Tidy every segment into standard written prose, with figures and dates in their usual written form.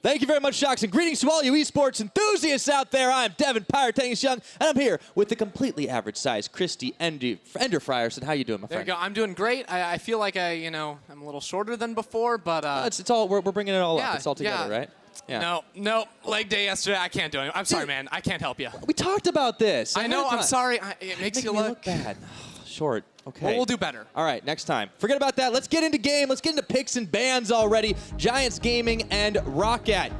Thank you very much, Shocks, and greetings to all you esports enthusiasts out there. I'm Devin Piratechnics Young, and I'm here with the completely average-sized Christy Enderfryerson. How you doing, my friend? There you go. I'm doing great. I feel like I'm a little shorter than before, but it's all we're bringing it all up. It's all together, right? Yeah. No. Leg day yesterday. I can't do it. I'm sorry, man. I can't help you. We talked about this. I know. I'm sorry. It makes you look bad. Short. Okay. Well, we'll do better. All right, next time. Forget about that. Let's get into game. Let's get into picks and bans already. Giants Gaming and Roccat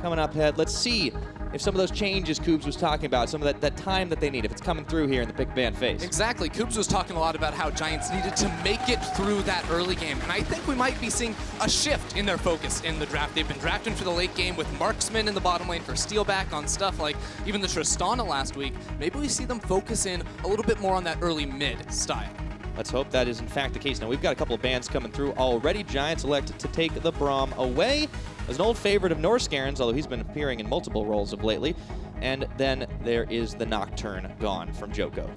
coming up ahead. Let's see if some of those changes Koobs was talking about, some of that time that they need, if it's coming through here in the pick ban phase. Exactly. Koobs was talking a lot about how Giants needed to make it through that early game. And I think we might be seeing a shift in their focus in the draft. They've been drafting for the late game with marksmen in the bottom lane for Steeelback on stuff like even the Tristana last week. Maybe we see them focus in a little bit more on that early mid style. Let's hope that is in fact the case. Now we've got a couple of bans coming through already. Giants elect to take the Braum away. As an old favorite of Norskeren's, although he's been appearing in multiple roles of lately. And then there is the Nocturne gone from Djoko.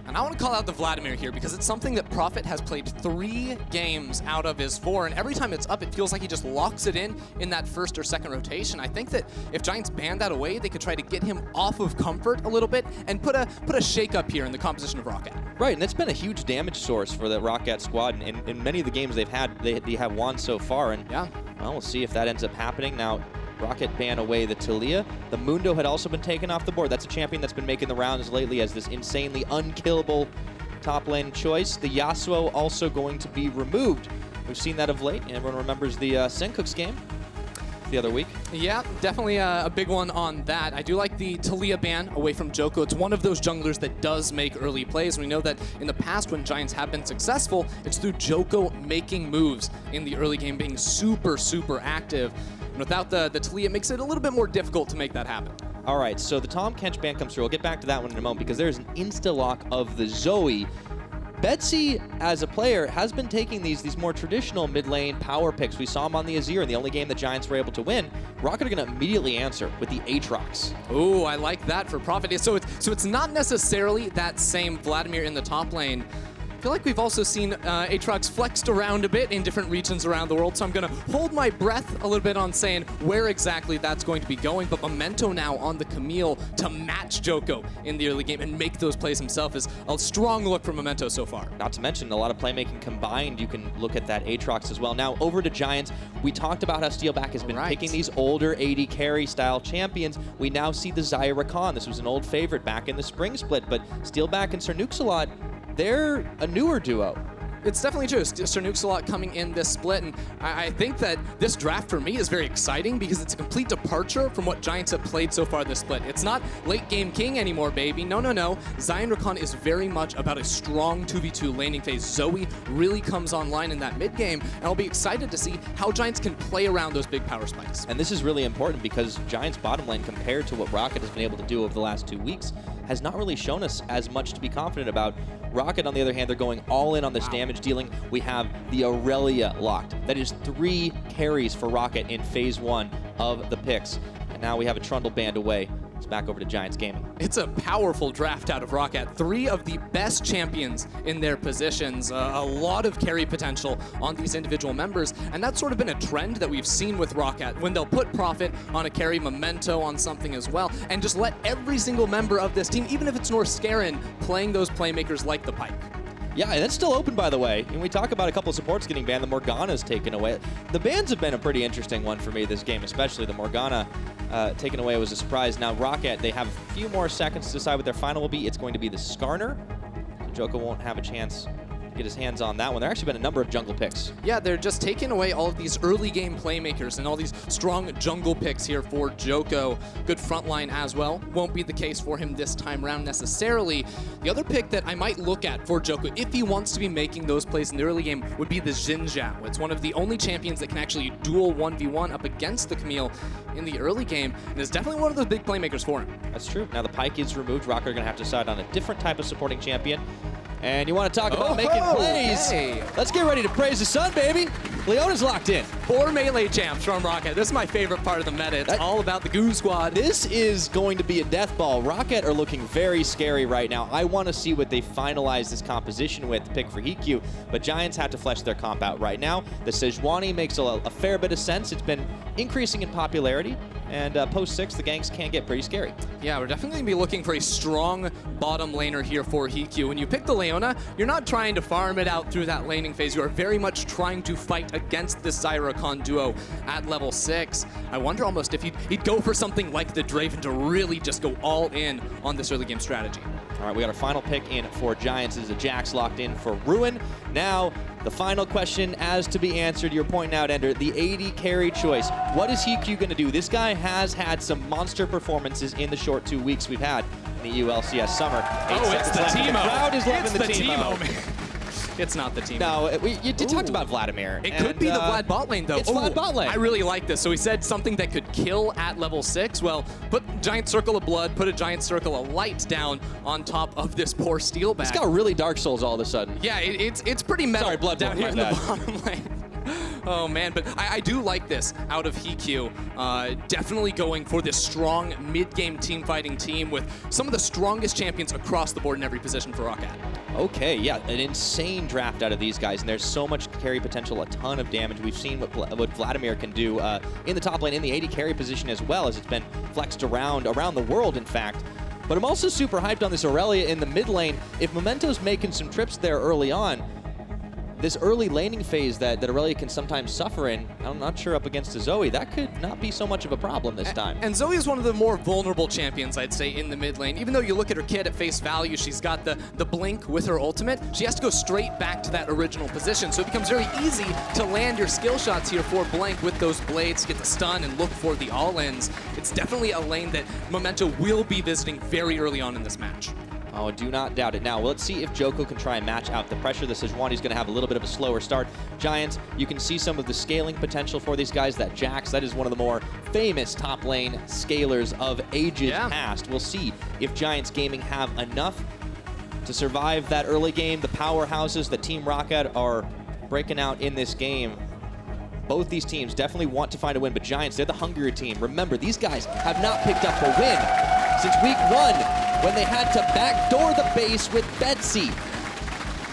And I want to call out the Vladimir here because it's something that Prophet has played 3 games out of his 4, and every time it's up, it feels like he just locks it in that first or second rotation. I think that if Giants ban that away, they could try to get him off of comfort a little bit and put a shake up here in the composition of Roccat. Right, and that's been a huge damage source for the Roccat squad. In many of the games they've had, they have won so far, and yeah, well, we'll see if that ends up happening. Now, Roccat ban away the Talia. The Mundo had also been taken off the board. That's a champion that's been making the rounds lately as this insanely unkillable top lane choice. The Yasuo also going to be removed. We've seen that of late. Everyone remembers the SirNukes game the other week. Yeah, definitely a big one on that. I do like the Talia ban away from Djoko. It's one of those junglers that does make early plays. We know that in the past when Giants have been successful, it's through Djoko making moves in the early game, being super, super active. And without the Talia, it makes it a little bit more difficult to make that happen. All right, so the Tom Kench ban comes through. We'll get back to that one in a moment because there's an insta-lock of the Zoe. Betsy, as a player, has been taking these more traditional mid-lane power picks. We saw him on the Azir in the only game the Giants were able to win. Roccat are going to immediately answer with the Aatrox. Ooh, I like that for Prophet. So it's not necessarily that same Vladimir in the top lane. I feel like we've also seen Aatrox flexed around a bit in different regions around the world, so I'm going to hold my breath a little bit on saying where exactly that's going to be going, but Memento now on the Camille to match Djoko in the early game and make those plays himself is a strong look from Memento so far. Not to mention a lot of playmaking combined. You can look at that Aatrox as well. Now over to Giants. We talked about how Steeelback has been picking these older AD carry style champions. We now see the Xayah Rakan. This was an old favorite back in the spring split, but Steeelback and SirNukesAlot, they're a newer duo. It's definitely true. SirNukesAlot coming in this split, and I think that this draft for me is very exciting because it's a complete departure from what Giants have played so far this split. It's not late game king anymore, baby. No. Xayah Rakan is very much about a strong 2v2 laning phase. Zoe really comes online in that mid game, and I'll be excited to see how Giants can play around those big power spikes. And this is really important because Giants bottom lane, compared to what Roccat has been able to do over the last 2 weeks, has not really shown us as much to be confident about. Roccat, on the other hand, they're going all in on this damage dealing. We have the Irelia locked. That is 3 carries for Roccat in phase 1 of the picks. And now we have a Trundle band away. It's back over to Giants Gaming. It's a powerful draft out of Roccat. 3 of the best champions in their positions. A lot of carry potential on these individual members. And that's sort of been a trend that we've seen with Roccat when they'll put Prophet on a carry, Memento on something as well, and just let every single member of this team, even if it's Norskeren, playing those playmakers like the Pike. Yeah, and it's still open, by the way. And we talk about a couple of supports getting banned. The Morgana's taken away. The bans have been a pretty interesting one for me this game, especially the Morgana taken away was a surprise. Now, Roccat, they have a few more seconds to decide what their final will be. It's going to be the Skarner. So Djoko won't have a chance to get his hands on that one. There actually been a number of jungle picks. Yeah, they're just taking away all of these early game playmakers and all these strong jungle picks here for Djoko. Good frontline as well. Won't be the case for him this time around necessarily. The other pick that I might look at for Djoko, if he wants to be making those plays in the early game, would be the Xayah. It's one of the only champions that can actually duel 1v1 up against the Camille in the early game, and is definitely one of those big playmakers for him. That's true. Now the Pike is removed. Roccat are going to have to decide on a different type of supporting champion. And you want to talk about making plays? Hey. Let's get ready to praise the sun, baby. Leona's locked in. 4 melee champs from Roccat. This is my favorite part of the meta. It's all about the Goo Squad. This is going to be a death ball. Roccat are looking very scary right now. I want to see what they finalize this composition with to pick for HeaQ, but Giants have to flesh their comp out right now. The Sejuani makes a fair bit of sense. It's been increasing in popularity, and post-6, the ganks can get pretty scary. Yeah, we're definitely going to be looking for a strong bottom laner here for HeaQ. When you pick the Leona, you're not trying to farm it out through that laning phase. You are very much trying to fight against this Xayah Rakan duo at level 6. I wonder almost if he'd go for something like the Draven to really just go all in on this early game strategy. All right, we got our final pick in for Giants. Is the Jax locked in for Ruin. Now, the final question as to be answered. Your point out, Ender, the AD carry choice. What is HeaQ going to do? This guy has had some monster performances in the short 2 weeks we've had in the LCS Summer. It's the Teemo. The crowd is loving the Teemo, man. It's not the Teemo. No, you talked about Vladimir. It could be the Vlad bot lane, though. It's Vlad bot lane. I really like this. So he said something that could kill at level 6. Well, put giant circle of blood, put a giant circle of light down on top of this poor Steeelback. It's got really Dark Souls all of a sudden. Yeah, it's pretty metal. Sorry, blood down here in bad. the bottom lane. Oh man, but I do like this out of HeaQ. Definitely going for this strong mid-game team-fighting team with some of the strongest champions across the board in every position for Roccat. Okay, yeah, an insane draft out of these guys, and there's so much carry potential, a ton of damage. We've seen what Vladimir can do in the top lane, in the AD carry position as well, as it's been flexed around the world, in fact. But I'm also super hyped on this Irelia in the mid lane. If Memento's making some trips there early on, this early laning phase that Irelia can sometimes suffer in, I'm not sure up against a Zoe, that could not be so much of a problem this time. And Zoe is one of the more vulnerable champions, I'd say, in the mid lane. Even though you look at her kit at face value, she's got the blink with her ultimate, she has to go straight back to that original position. So it becomes very easy to land your skill shots here for Blanc with those blades, get the stun and look for the all-ins. It's definitely a lane that Memento will be visiting very early on in this match. Oh, do not doubt it. Now, let's see if Djoko can try and match out the pressure. The Sejuani's going to have a little bit of a slower start. Giants, you can see some of the scaling potential for these guys. That Jax, that is one of the more famous top lane scalers of ages past. We'll see if Giants Gaming have enough to survive that early game. The powerhouses that Team Roccat are breaking out in this game. Both these teams definitely want to find a win, but Giants, they're the hungrier team. Remember, these guys have not picked up a win since week 1 when they had to backdoor the base with Betsy.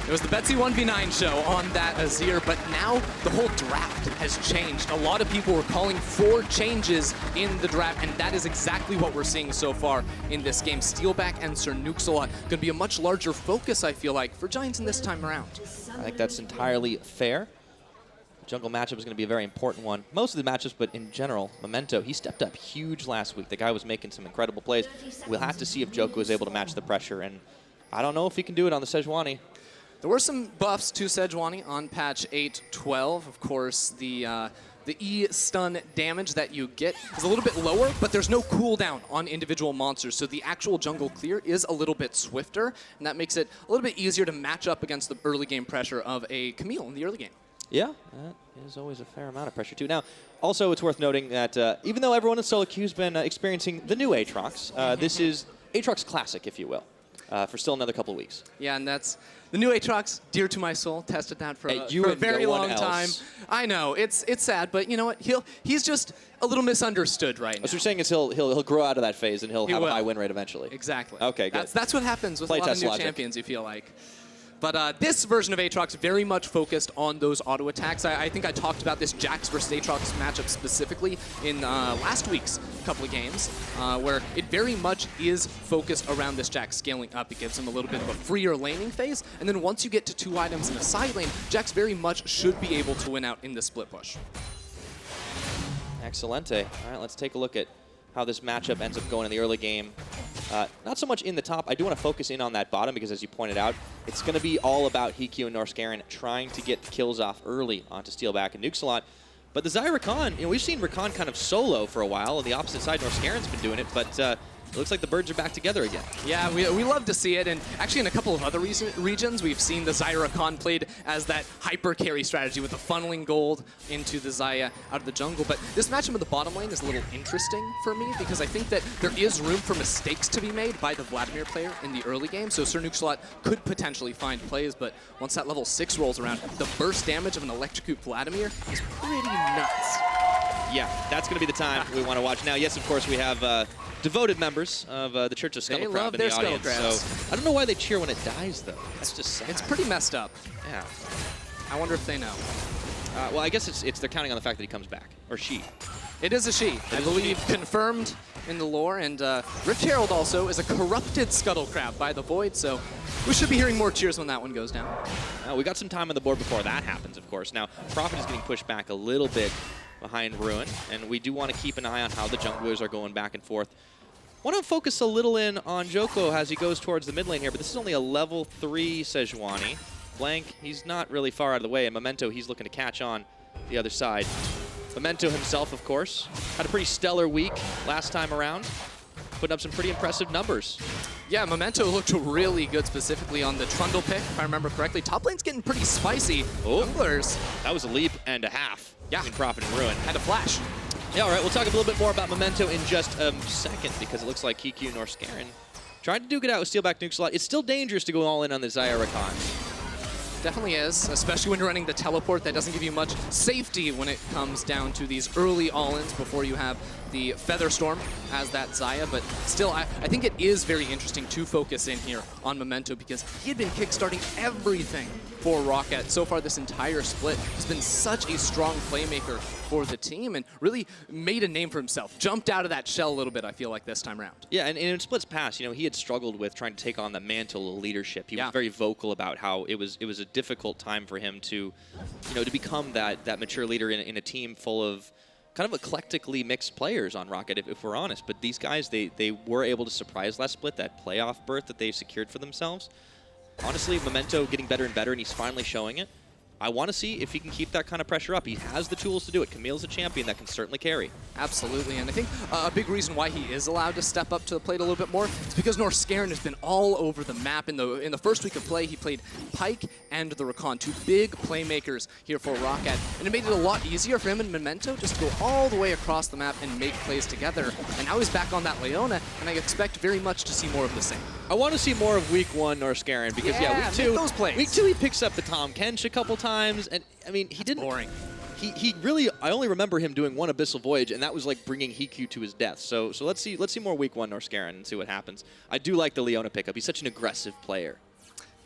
It was the Betsy 1v9 show on that Azir, but now the whole draft has changed. A lot of people were calling for changes in the draft, and that is exactly what we're seeing so far in this game. Steeelback and SirNukesAlot going to be a much larger focus, I feel like, for Giants in this time around. I think that's entirely fair. Jungle matchup is going to be a very important one. Most of the matchups, but in general, Memento, he stepped up huge last week. The guy was making some incredible plays. We'll have to see if Djoko is able to match the pressure, and I don't know if he can do it on the Sejuani. There were some buffs to Sejuani on patch 8.12. Of course, the E-stun damage that you get is a little bit lower, but there's no cooldown on individual monsters, so the actual jungle clear is a little bit swifter, and that makes it a little bit easier to match up against the early game pressure of a Camille in the early game. Yeah, that is always a fair amount of pressure, too. Now, also, it's worth noting that even though everyone in solo queue has been experiencing the new Aatrox, this is Aatrox Classic, if you will, for still another couple of weeks. Yeah, and that's the new Aatrox, dear to my soul. Tested that for a very long time. I know, it's sad, but you know what? He's just a little misunderstood right now. What you're saying is he'll grow out of that phase and he'll have a high win rate eventually. Exactly. Okay, good. That's what happens with a lot of new champions, you feel like. But this version of Aatrox very much focused on those auto attacks. I think I talked about this Jax versus Aatrox matchup specifically in last week's couple of games, where it very much is focused around this Jax scaling up. It gives him a little bit of a freer laning phase, and then once you get to 2 items in a side lane, Jax very much should be able to win out in the split push. Excelente. All right, let's take a look at how this matchup ends up going in the early game. Not so much in the top. I do want to focus in on that bottom because, as you pointed out, it's going to be all about HeaQ and Norskeren trying to get the kills off early onto Steeelback and NukesAlot. But the Xayah Rakan, we've seen Rakan kind of solo for a while. On the opposite side, Norskeren's been doing it, but it looks like the birds are back together again. Yeah, we love to see it, and actually in a couple of other regions, we've seen the Xayah Rakan played as that hyper carry strategy with the funneling gold into the Xayah out of the jungle. But this matchup in the bottom lane is a little interesting for me because I think that there is room for mistakes to be made by the Vladimir player in the early game. So SirNukesAlot could potentially find plays, but once that level 6 rolls around, the burst damage of an Electrocute Vladimir is pretty nuts. Yeah, that's going to be the time we want to watch. Now, yes, of course, we have devoted members of the Church of Scuttlecrab in the audience. So I don't know why they cheer when it dies, though. That's just sad. It's pretty messed up. Yeah. I wonder if they know. Well, I guess they're counting on the fact that he comes back, or she. It is a she, I believe, confirmed in the lore. And Rift Herald also is a corrupted Scuttlecrab by the Void, so we should be hearing more cheers when that one goes down. We got some time on the board before that happens, of course. Now, Prophet is getting pushed back a little bit behind Ruin, and we do want to keep an eye on how the junglers are going back and forth. Want to focus a little in on Djoko as he goes towards the mid lane here, but this is only a level 3 Sejuani. Blanc, he's not really far out of the way, and Memento, he's looking to catch on the other side. Memento himself, of course, had a pretty stellar week last time around, putting up some pretty impressive numbers. Yeah, Memento looked really good specifically on the Trundle pick, if I remember correctly. Top lane's getting pretty spicy. Junglers. That was a leap and a half. Yeah. Between Prophet and Ruin. Had a flash. Yeah, all right, we'll talk a little bit more about Memento in just a second because it looks like HeaQ Norskeren tried to duke it out with Steeelback NukesAlot. It's still dangerous to go all in on the Xayah Rakan. Definitely is, especially when you're running the teleport. That doesn't give you much safety when it comes down to these early all-ins before you have the Featherstorm as that Xayah. But still, I think it is very interesting to focus in here on Memento because he had been kickstarting everything for Roccat so far this entire split. He's been such a strong playmaker for the team and really made a name for himself. Jumped out of that shell a little bit, I feel like, this time around. Yeah, and in Split's past, he had struggled with trying to take on the mantle of leadership. He was very vocal about how it was a difficult time for him to, to become that mature leader in a team full of kind of eclectically mixed players on Roccat, if we're honest. But these guys, they were able to surprise last split, that playoff berth that they secured for themselves. Honestly, Memento getting better and better, and he's finally showing it. I want to see if he can keep that kind of pressure up. He has the tools to do it. Camille's a champion that can certainly carry. Absolutely, and I think a big reason why he is allowed to step up to the plate a little bit more is because Norskeren has been all over the map. In the first week of play, he played Pyke and the Rakan, two big playmakers here for Roccat, and it made it a lot easier for him and Memento just to go all the way across the map and make plays together. And now he's back on that Leona, and I expect very much to see more of the same. I want to see more of week 1 Norskeren because week 2, those plays. Week 2 he picks up the Tom Kench a couple times, and I mean he didn't. Boring. He really, I only remember him doing one Abyssal Voyage, and that was like bringing HeaQ to his death. So let's see more week 1 Norskeren and see what happens. I do like the Leona pickup. He's such an aggressive player.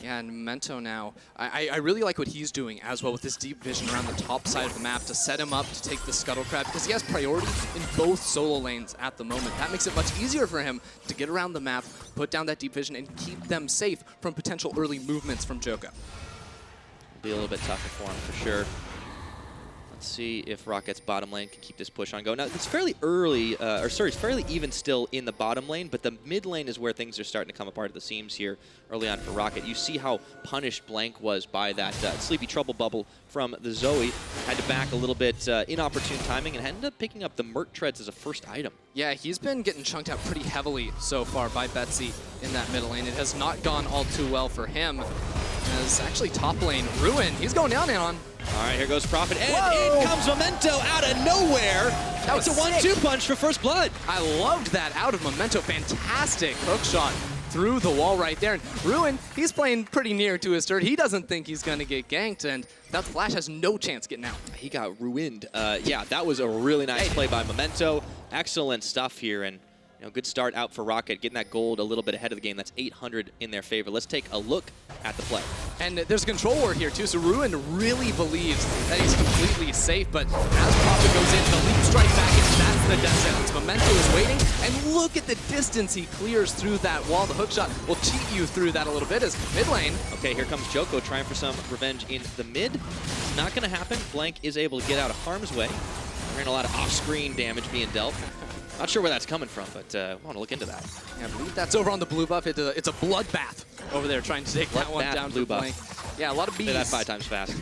Yeah, and Memento now, I really like what he's doing as well with this deep vision around the top side of the map to set him up to take the Scuttlecrab because he has priority in both solo lanes at the moment. That makes it much easier for him to get around the map, put down that deep vision, and keep them safe from potential early movements from Djoko. Be a little bit tougher for him for sure. Let's see if Rocket's bottom lane can keep this push on going. Now, it's fairly early, it's fairly even still in the bottom lane, but the mid lane is where things are starting to come apart at the seams here early on for Roccat. You see how punished Blanc was by that Sleepy Trouble bubble from the Zoe. Had to back a little bit inopportune timing and ended up picking up the Merc Treads as a first item. Yeah, he's been getting chunked out pretty heavily so far by Betsy in that middle lane. It has not gone all too well for him. As actually top lane, Ruin, he's going down on. All right, here goes Prophet, and in comes Memento out of nowhere. That was a 1-2 punch for first blood. I loved that out of Memento. Fantastic hook shot through the wall right there. And Ruin, he's playing pretty near to his turret. He doesn't think he's going to get ganked, and that Flash has no chance getting out. He got ruined. Yeah, that was a really nice play by Memento. Excellent stuff here, and good start out for Roccat, getting that gold a little bit ahead of the game. That's 800 in their favor. Let's take a look at the play. And there's a control ward here too, so Ruin really believes that he's completely safe, but as Prophet goes in, the leap strike back in, that's the death sentence. Memento is waiting, and look at the distance he clears through that wall. The hook shot will cheat you through that a little bit as mid lane. Okay, here comes Djoko trying for some revenge in the mid. It's not going to happen. Blanc is able to get out of harm's way. We're hearing a lot of off-screen damage being dealt. Not sure where that's coming from, but I want to look into that. Yeah, I believe that's over on the blue buff. It's a bloodbath over there trying to take that one down blue for Blanc. buff. Yeah, a lot of bees. Say that 5 times fast.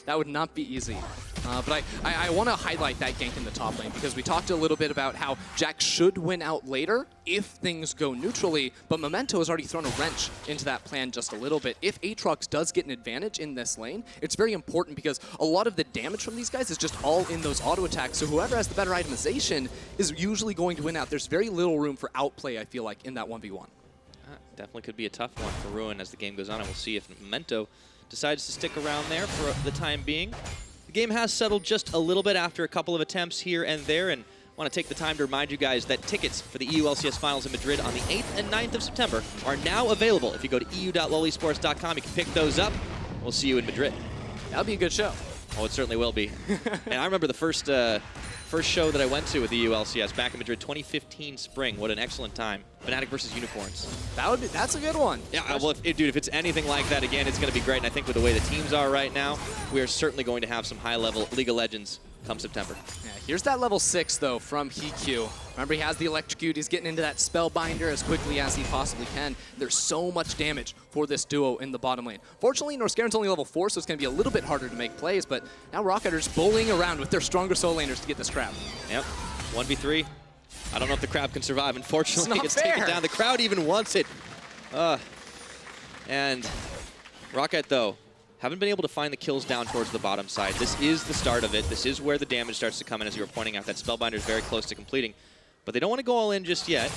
That would not be easy. But I want to highlight that gank in the top lane because we talked a little bit about how Jack should win out later if things go neutrally, but Memento has already thrown a wrench into that plan just a little bit. If Aatrox does get an advantage in this lane, it's very important because a lot of the damage from these guys is just all in those auto attacks, so whoever has the better itemization is usually going to win out. There's very little room for outplay, I feel like, in that 1v1. Definitely could be a tough one for Ruin as the game goes on, and we'll see if Memento decides to stick around there for the time being. The game has settled just a little bit after a couple of attempts here and there, and I want to take the time to remind you guys that tickets for the EU LCS Finals in Madrid on the 8th and 9th of September are now available. If you go to eu.lolesports.com, you can pick those up. We'll see you in Madrid. That'll be a good show. Oh, it certainly will be. And I remember the first show that I went to with the EU LCS back in Madrid, 2015 spring. What an excellent time. Fnatic versus Unicorns. That's a good one. Yeah, well, dude, if it's anything like that again, it's going to be great. And I think with the way the teams are right now, we are certainly going to have some high-level League of Legends come September. Yeah, here's that level 6, though, from HeaQ. Remember, he has the Electrocute. He's getting into that Spellbinder as quickly as he possibly can. There's so much damage for this duo in the bottom lane. Fortunately, Norskaren's only level 4, so it's going to be a little bit harder to make plays, but now Roccat are just bullying around with their stronger solo laners to get this crab. Yep, 1v3. I don't know if the crab can survive. Unfortunately, it's fair. taken down. The crowd even wants it. And Roccat, though, haven't been able to find the kills down towards the bottom side. This is the start of it. This is where the damage starts to come in, as you were pointing out. That Spellbinder is very close to completing. But they don't want to go all in just yet.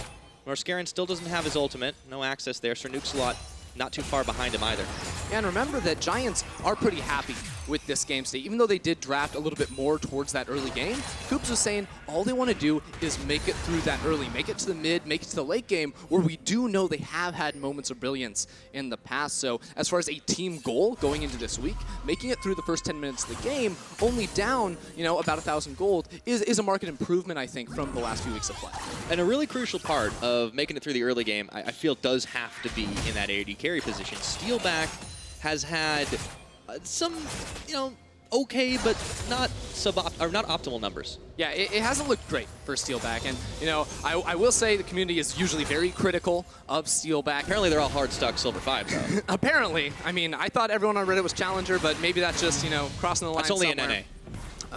Norskeren still doesn't have his ultimate. No access there. SirNukesAlot not too far behind him either. And remember that Giants are pretty happy with this game state. Even though they did draft a little bit more towards that early game, Coops was saying all they want to do is make it through that early, make it to the mid, make it to the late game, where we do know they have had moments of brilliance in the past. So as far as a team goal going into this week, making it through the first 10 minutes of the game, only down, about 1,000 gold, is a market improvement, I think, from the last few weeks of play. And a really crucial part of making it through the early game, I feel, does have to be in that AD carry position. Steeelback has had some, okay, but not not optimal numbers. Yeah, it hasn't looked great for Steeelback, and I will say the community is usually very critical of Steeelback. Apparently, they're all hard stuck Silver 5, though. Apparently, I mean, I thought everyone on Reddit was Challenger, but maybe that's just crossing the line. It's only somewhere. an NA.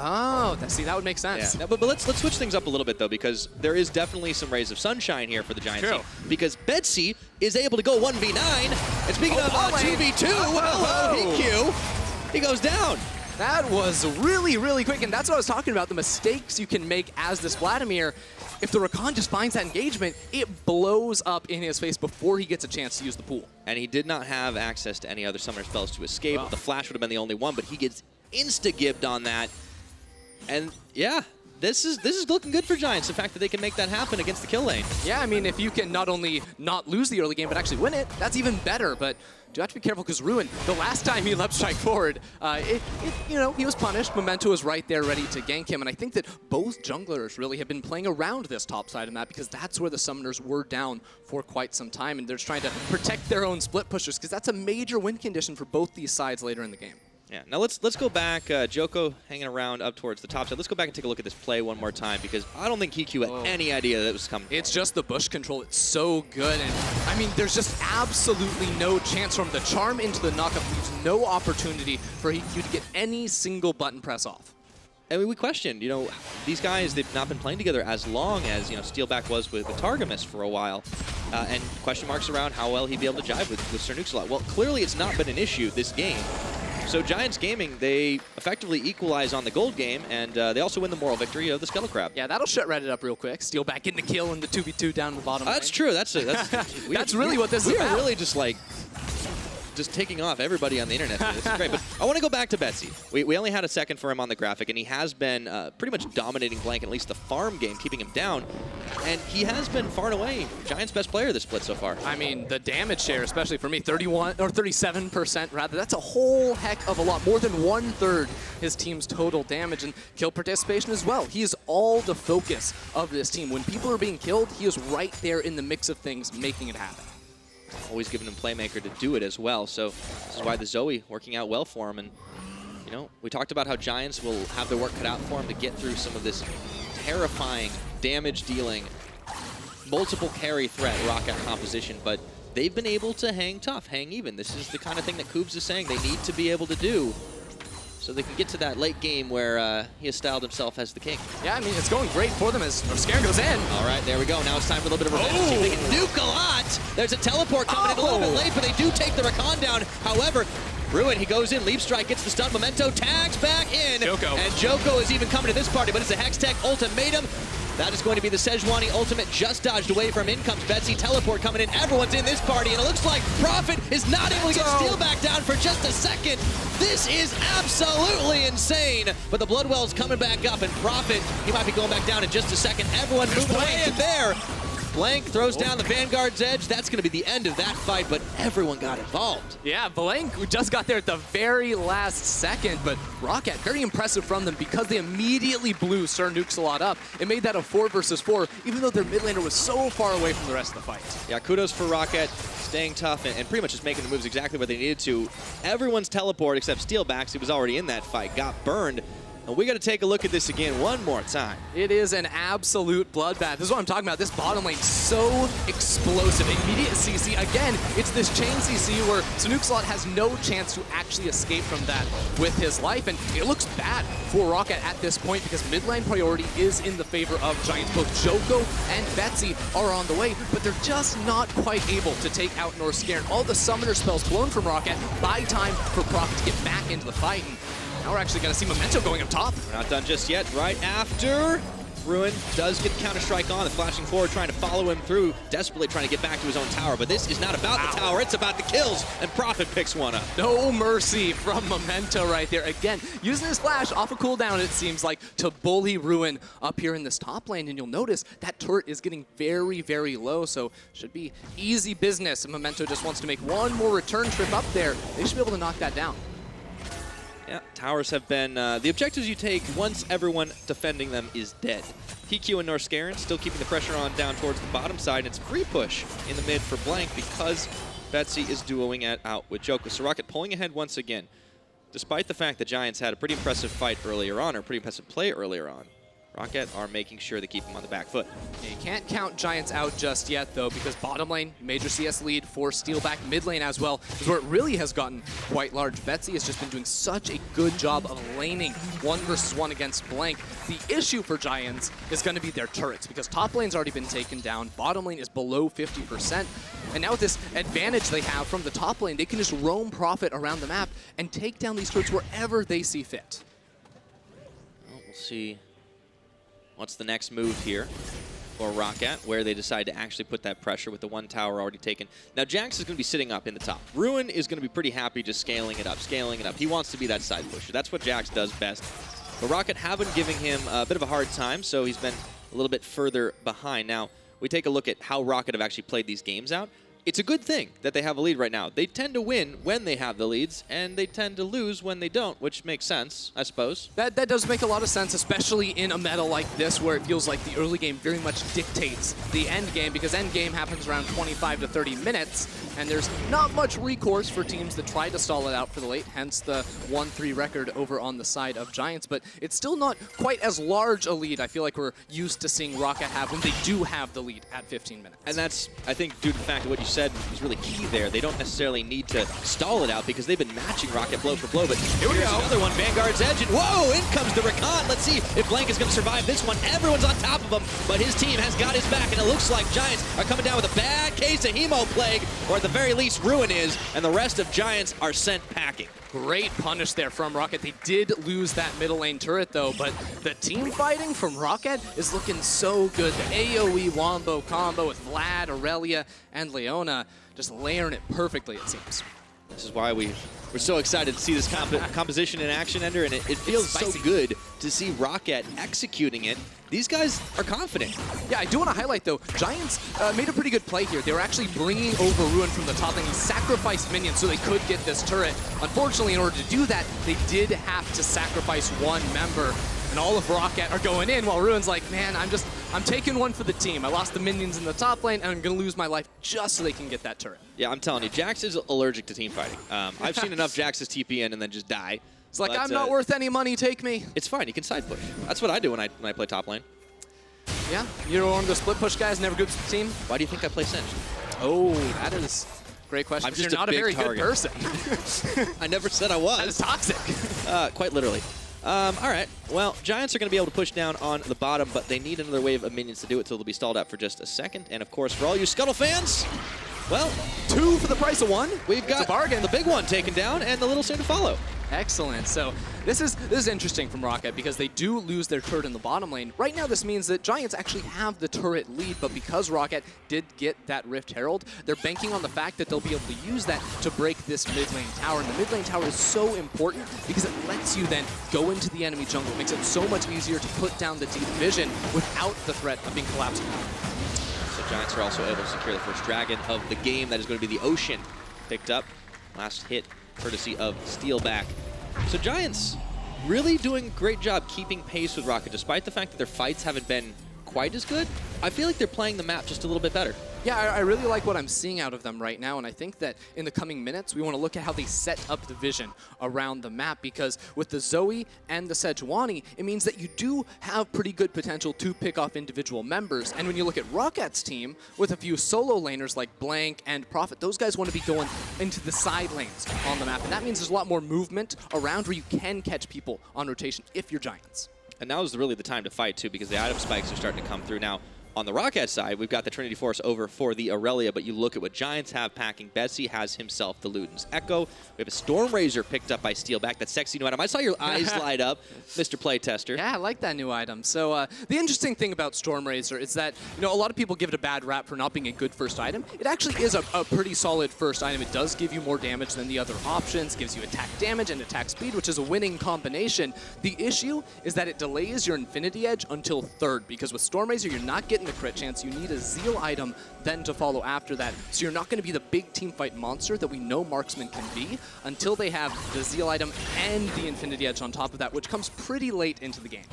Oh, that would make sense. Yeah. But let's switch things up a little bit, though, because there is definitely some rays of sunshine here for the Giants team. Because Betsy is able to go 1v9. And speaking of 2v2, HeaQ, he goes down. That was really, really quick, and that's what I was talking about, the mistakes you can make as this Vladimir. If the Rakan just finds that engagement, it blows up in his face before he gets a chance to use the pool. And he did not have access to any other summoner spells to escape. The flash would have been the only one, but he gets insta-gibbed on that. And yeah, this is looking good for Giants, the fact that they can make that happen against the kill lane. Yeah, I mean, if you can not only not lose the early game, but actually win it, that's even better. But do have to be careful, because Ruin, the last time he left strike forward, he was punished. Memento was right there ready to gank him. And I think that both junglers really have been playing around this top side in that, because that's where the summoners were down for quite some time. And they're just trying to protect their own split pushers, because that's a major win condition for both these sides later in the game. Yeah, now let's go back. Djoko hanging around up towards the top side. Let's go back and take a look at this play one more time, because I don't think HeaQ had any idea that it was coming. It's just the bush control. It's so good. And I mean, there's just absolutely no chance from the charm into the knockup. Leaves no opportunity for HeaQ to get any single button press off. I mean, we questioned, these guys, they've not been playing together as long as, Steeelback was with Targamas for a while. And question marks around how well he'd be able to jive with SirNukesAlot. Well, clearly it's not been an issue this game. So Giants Gaming, they effectively equalize on the gold game, and they also win the moral victory of the Scuttle Crab. Yeah, that'll shut Reddit up real quick. Steeelback getting the kill in the 2v2 down the bottom. That's true. That's really what this is about. We are really just taking off everybody on the internet. This is great. But I want to go back to Betsy. We only had a second for him on the graphic, and he has been pretty much dominating Blanc, at least the farm game, keeping him down. And he has been far and away Giants' best player this split so far. I mean, the damage share, especially for me, 31 or 37% rather. That's a whole heck of a lot, more than 1/3 his team's total damage, and kill participation as well. He is all the focus of this team. When people are being killed, he is right there in the mix of things, making it happen. Always giving him playmaker to do it as well. So this is why the Zoe working out well for him. And we talked about how Giants will have their work cut out for him to get through some of this terrifying damage-dealing, multiple carry threat Roccat composition, but they've been able to hang tough, hang even. This is the kind of thing that Koobs is saying they need to be able to do. so they can get to that late game where he has styled himself as the king. Yeah, I mean, it's going great for them as Norskeren goes in. All right, there we go. Now it's time for a little bit of revenge. See if they can nuke a lot. There's a teleport coming in a little bit late, but they do take the Rakan down. However, Ruin, he goes in, Leap Strike, gets the stun, Memento tags back in. Djoko. And Djoko is even coming to this party, but it's a Hextech ultimatum. That is going to be the Sejuani ultimate, just dodged away from in comes Betsy, teleport coming in, everyone's in this party, and it looks like Prophet is not able to get Steeelback down for just a second. This is absolutely insane, but the Bloodwell's coming back up, and Prophet, he might be going back down in just a second. Everyone moving away, and there, Blanc throws down the Vanguard's edge. That's going to be the end of that fight, but everyone got involved. Yeah, Blanc just got there at the very last second, but Roccat, very impressive from them because they immediately blew SirNukesAlot up. It made that a 4 versus 4, even though their mid laner was so far away from the rest of the fight. Yeah, kudos for Roccat, staying tough and pretty much just making the moves exactly what they needed to. Everyone's teleport except Steeelback, who was already in that fight, got burned. And we got to take a look at this again one more time. It is an absolute bloodbath. This is what I'm talking about. This bottom lane, so explosive. Immediate CC. Again, it's this chain CC where SirNukesAlot has no chance to actually escape from that with his life. And it looks bad for Roccat at this point because mid lane priority is in the favor of Giants. Both Djoko and Betsy are on the way, but they're just not quite able to take out Norskeren. All the summoner spells blown from Roccat buy time for Prophet to get back into the fight. And now we're actually going to see Memento going up top. We're not done just yet. Right after, Ruin does get Counter-Strike on. The flashing forward trying to follow him through, desperately trying to get back to his own tower. But this is not about the tower, it's about the kills, and Prophet picks one up. No mercy from Memento right there. Again, using his flash off a cooldown, it seems like, to bully Ruin up here in this top lane. And you'll notice that turret is getting very, very low, so should be easy business. Memento just wants to make one more return trip up there. They should be able to knock that down. Yeah, towers have been the objectives you take once everyone defending them is dead. HeaQ and Norskeren still keeping the pressure on down towards the bottom side. It's free push in the mid for Blanc because Betsy is duoing out with Djoko. So Roccat pulling ahead once again, despite the fact that Giants had a pretty impressive fight earlier on, or a pretty impressive play earlier on. Roccat are making sure they keep him on the back foot. You can't count Giants out just yet, though, because bottom lane, major CS lead for Steeelback. Mid lane as well is where it really has gotten quite large. Betsy has just been doing such a good job of laning 1 versus 1 against Blanc. The issue for Giants is going to be their turrets, because top lane's already been taken down. Bottom lane is below 50%. And now with this advantage they have from the top lane, they can just roam Prophet around the map and take down these turrets wherever they see fit. Well, we'll see what's the next move here for Roccat, where they decide to actually put that pressure with the one tower already taken. Now, Jax is going to be sitting up in the top. Ruin is going to be pretty happy just scaling it up, scaling it up. He wants to be that side pusher. That's what Jax does best. But Roccat have been giving him a bit of a hard time, so he's been a little bit further behind. Now, we take a look at how Roccat have actually played these games out. It's a good thing that they have a lead right now. They tend to win when they have the leads, and they tend to lose when they don't, which makes sense, I suppose. That does make a lot of sense, especially in a meta like this, where it feels like the early game very much dictates the end game, because end game happens around 25 to 30 minutes, and there's not much recourse for teams that try to stall it out for the late, hence the 1-3 record over on the side of Giants. But it's still not quite as large a lead I feel like we're used to seeing Roccat have when they do have the lead at 15 minutes. And that's, I think, due to the fact of what you said is really key there. They don't necessarily need to stall it out because they've been matching Roccat blow for blow. But here we go. Another one, Vanguard's edge, and whoa, in comes the Rakan. Let's see if Blanc is going to survive this one. Everyone's on top of him, but his team has got his back, and it looks like Giants are coming down with a bad case of Hemo Plague, or at the very least, Ruin is, and the rest of Giants are sent packing. Great punish there from Roccat. They did lose that middle lane turret, though, but the team fighting from Roccat is looking so good. The AoE Wombo combo with Vlad, Irelia, and Leona just layering it perfectly, it seems. This is why we're so excited to see this composition in action, Ender, and it feels so good to see Roccat executing it. These guys are confident. Yeah, I do want to highlight, though, Giants made a pretty good play here. They were actually bringing over Ruin from the top lane. He sacrificed minions so they could get this turret. Unfortunately, in order to do that, they did have to sacrifice one member. And all of Roccat are going in while Ruin's like, man, I'm taking one for the team. I lost the minions in the top lane, and I'm going to lose my life just so they can get that turret. Yeah, I'm telling you, Jax is allergic to team fighting. I've seen enough Jax's TP in and then just die. It's like, I'm not worth any money, take me. It's fine, you can side push. That's what I do when I play top lane. Yeah, you're one of the split push guys, never good for the team. Why do you think I play Singed? Oh, that is Great question. I'm just You're not a very target. good person. I never said I was. That is toxic. Quite literally. All right. Well, Giants are going to be able to push down on the bottom, but they need another wave of minions to do it, so they'll be stalled out for just a second. And of course, for all you Scuttle fans, well, 2 for the price of 1. we've got a bargain. The big one taken down and the little soon to follow. Excellent. So this is interesting from Roccat because they do lose their turret in the bottom lane. Right now, this means that Giants actually have the turret lead, but because Roccat did get that Rift Herald, they're banking on the fact that they'll be able to use that to break this mid lane tower. And the mid lane tower is so important because it lets you then go into the enemy jungle. It makes it so much easier to put down the deep vision without the threat of being collapsed. So Giants are also able to secure the first dragon of the game. That is going to be the Ocean. Picked up. Last hit courtesy of Steeelback. So Giants really doing a great job keeping pace with Roccat, despite the fact that their fights haven't been quite as good. I feel like they're playing the map just a little bit better. Yeah, I really like what I'm seeing out of them right now, and I think that in the coming minutes, we want to look at how they set up the vision around the map, because with the Zoe and the Sejuani, it means that you do have pretty good potential to pick off individual members. And when you look at Rockat's team, with a few solo laners like Blanc and Prophet, those guys want to be going into the side lanes on the map, and that means there's a lot more movement around where you can catch people on rotation if you're Giants. And now is really the time to fight, too, because the item spikes are starting to come through. Now, on the Roccat side, we've got the Trinity Force over for the Irelia, but you look at what Giants have packing. Betsy has himself the Luden's Echo. We have a Stormrazor picked up by Steeelback. That sexy new item. I saw your eyes light up, Mr. Playtester. Yeah, I like that new item. So the interesting thing about Stormrazor is that, you know, a lot of people give it a bad rap for not being a good first item. It actually is a pretty solid first item. It does give you more damage than the other options, gives you attack damage and attack speed, which is a winning combination. The issue is that it delays your Infinity Edge until 3rd, because with Stormrazor, you're not getting the crit chance. You need a Zeal item then to follow after that. So you're not going to be the big team fight monster that we know Marksman can be until they have the Zeal item and the Infinity Edge on top of that, which comes pretty late into the game.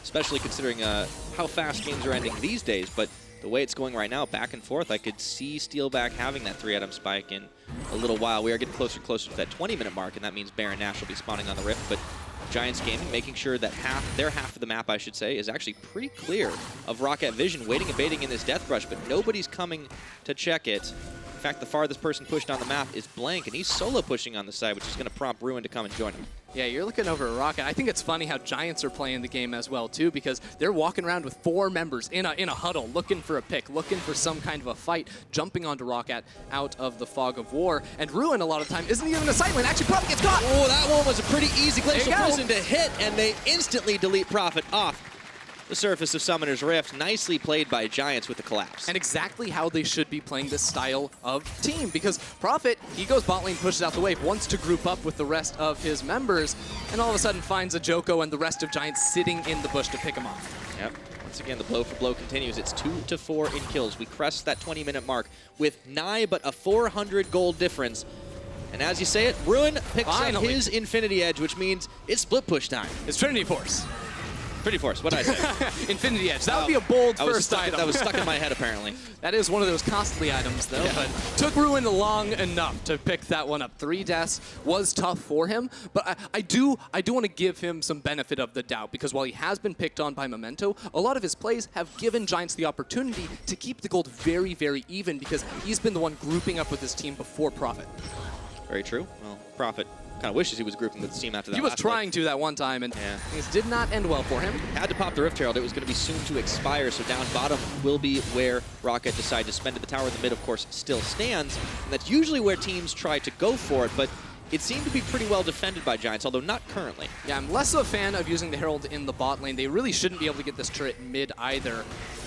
Especially considering how fast games are ending these days, but the way it's going right now, back and forth, I could see Steeelback having that 3-item spike in a little while. We are getting closer and closer to that 20-minute mark, and that means Baron Nash will be spawning on the Rift, but Giants Gaming making sure that their half of the map, I should say, is actually pretty clear of Roccat vision, waiting and baiting in this Death Rush, but nobody's coming to check it. In fact, the farthest person pushed on the map is Blanc, and he's solo pushing on the side, which is going to prompt Ruin to come and join him. Yeah, you're looking over at Roccat. I think it's funny how Giants are playing the game as well, too, because they're walking around with 4 members in a huddle, looking for a pick, looking for some kind of a fight, jumping onto Roccat out of the fog of war. And Ruin, a lot of time, isn't even a sight lane. Actually, Prophet gets caught. Oh, that one was a pretty easy Glacial Prison to hit, and they instantly delete Prophet off the surface of Summoner's Rift. Nicely played by Giants with the collapse. And exactly how they should be playing this style of team, because Prophet, he goes bot lane, pushes out the wave, wants to group up with the rest of his members, and all of a sudden finds a Djoko and the rest of Giants sitting in the bush to pick him off. Yep. Once again, the blow for blow continues. It's 2-4 in kills. We crest that 20-minute mark with nigh but a 400 gold difference. And as you say it, Ruin picks up his Infinity Edge, which means it's split push time. It's Trinity Force. Trinity Force, what did I say? Infinity Edge. That would be a bold first item. That was stuck in my head, apparently. That is one of those costly items, though, but took Ruin long enough to pick that one up. 3 deaths was tough for him, but I do want to give him some benefit of the doubt, because while he has been picked on by Memento, a lot of his plays have given Giants the opportunity to keep the gold very, very even, because he's been the one grouping up with his team before Prophet. Very true. Well, Prophet kind of wishes he was grouping with the team after that. He was trying to that one time, and things did not end well for him. Had to pop the Rift Herald. It was going to be soon to expire, so down bottom will be where Roccat decide to spend it. The tower in the mid, of course, still stands, and that's usually where teams try to go for it, but it seemed to be pretty well defended by Giants, although not currently. Yeah, I'm less of a fan of using the Herald in the bot lane. They really shouldn't be able to get this turret mid either.